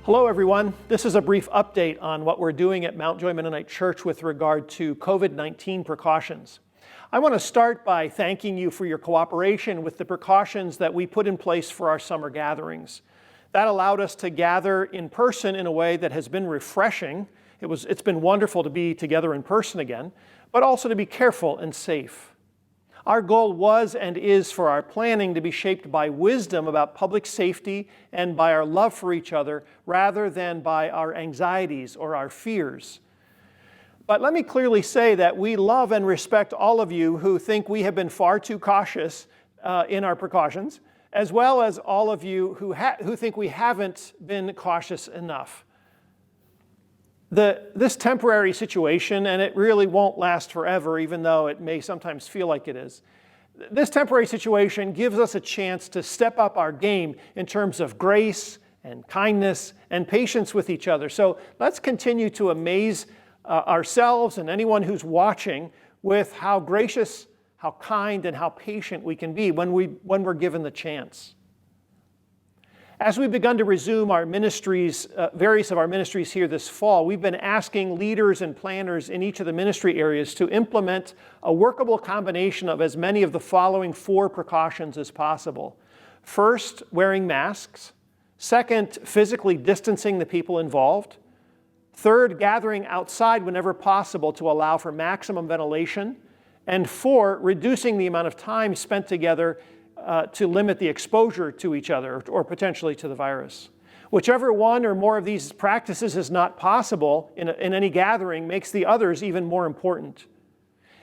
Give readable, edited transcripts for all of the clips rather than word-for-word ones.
Hello everyone. This is a brief update on what we're doing at Mount Joy Mennonite Church with regard to COVID-19 precautions. I want to start by thanking you for your cooperation with the precautions that we put in place for our summer gatherings. That allowed us to gather in person in a way that has been refreshing. It's been wonderful to be together in person again, but also to be careful and safe. Our goal was and is for our planning to be shaped by wisdom about public safety and by our love for each other rather than by our anxieties or our fears. But let me clearly say that we love and respect all of you who think we have been far too cautious in our precautions, as well as all of you who think we haven't been cautious enough. This temporary situation, and it really won't last forever, even though it may sometimes feel like it is, this temporary situation gives us a chance to step up our game in terms of grace and kindness and patience with each other. So let's continue to amaze ourselves and anyone who's watching with how gracious, how kind, and how patient we can be when we're given the chance. As we've begun to resume our ministries, various of our ministries here this fall, we've been asking leaders and planners in each of the ministry areas to implement a workable combination of as many of the following 4 precautions as possible. First, wearing masks. Second, physically distancing the people involved. Third, gathering outside whenever possible to allow for maximum ventilation. And 4, reducing the amount of time spent together to limit the exposure to each other or potentially to the virus. Whichever one or more of these practices is not possible in any gathering makes the others even more important.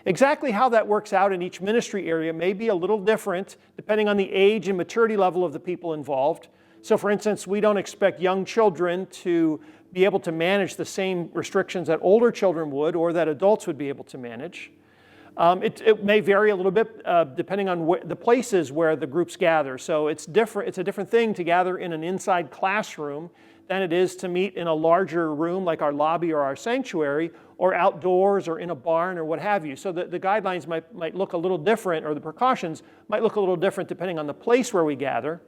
Exactly how that works out in each ministry area may be a little different depending on the age and maturity level of the people involved. So for instance, we don't expect young children to be able to manage the same restrictions that older children would or that adults would be able to manage. It may vary a little bit depending on the places where the groups gather. So it's a different thing to gather in an inside classroom than it is to meet in a larger room like our lobby or our sanctuary, or outdoors or in a barn or what have you. So the guidelines might look a little different, or the precautions might look a little different depending on the place where we gather,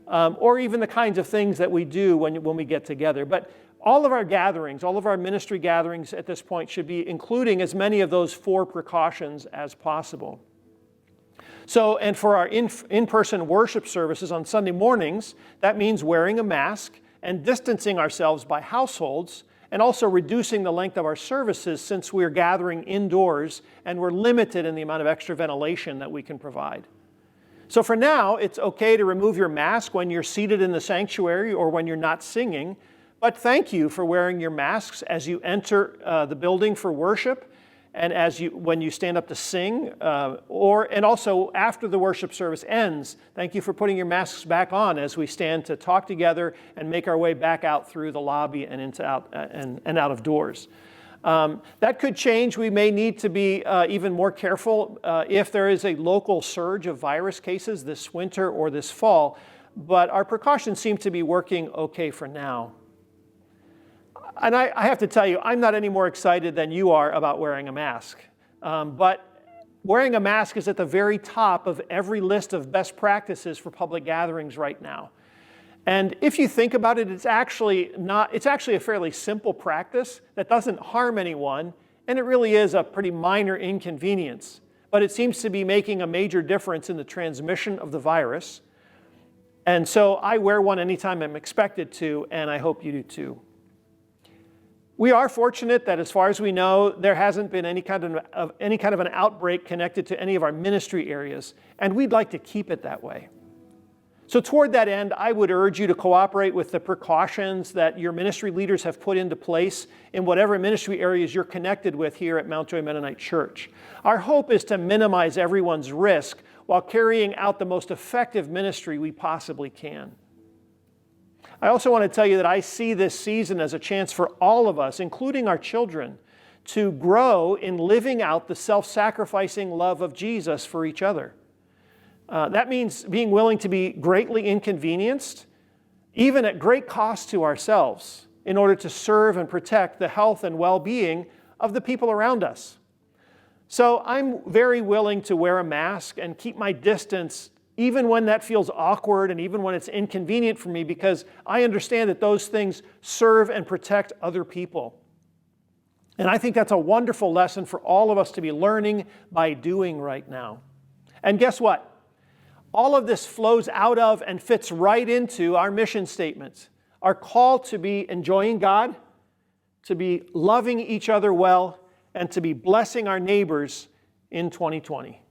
or even the kinds of things that we do when we get together. But all of our gatherings, all of our ministry gatherings at this point should be including as many of those 4 precautions as possible. So, and for our in-person worship services on Sunday mornings, that means wearing a mask and distancing ourselves by households, and also reducing the length of our services since we're gathering indoors and we're limited in the amount of extra ventilation that we can provide. So for now, it's okay to remove your mask when you're seated in the sanctuary or when you're not singing. But thank you for wearing your masks as you enter the building for worship, and when you stand up to sing, and also after the worship service ends. Thank you for putting your masks back on as we stand to talk together and make our way back out through the lobby and out of doors. That could change. We may need to be even more careful if there is a local surge of virus cases this winter or this fall. But our precautions seem to be working okay for now. And I have to tell you, I'm not any more excited than you are about wearing a mask. But wearing a mask is at the very top of every list of best practices for public gatherings right now. And if you think about it, it's actually a fairly simple practice that doesn't harm anyone, and it really is a pretty minor inconvenience. But it seems to be making a major difference in the transmission of the virus. And so I wear one anytime I'm expected to, and I hope you do too. We are fortunate that, as far as we know, there hasn't been any kind of an outbreak connected to any of our ministry areas, and we'd like to keep it that way. So toward that end, I would urge you to cooperate with the precautions that your ministry leaders have put into place in whatever ministry areas you're connected with here at Mount Joy Mennonite Church. Our hope is to minimize everyone's risk while carrying out the most effective ministry we possibly can. I also want to tell you that I see this season as a chance for all of us, including our children, to grow in living out the self-sacrificing love of Jesus for each other. That means being willing to be greatly inconvenienced, even at great cost to ourselves, in order to serve and protect the health and well-being of the people around us. So I'm very willing to wear a mask and keep my distance even when that feels awkward and even when it's inconvenient for me, because I understand that those things serve and protect other people. And I think that's a wonderful lesson for all of us to be learning by doing right now. And guess what? All of this flows out of and fits right into our mission statements. Our call to be enjoying God, to be loving each other well, and to be blessing our neighbors in 2020.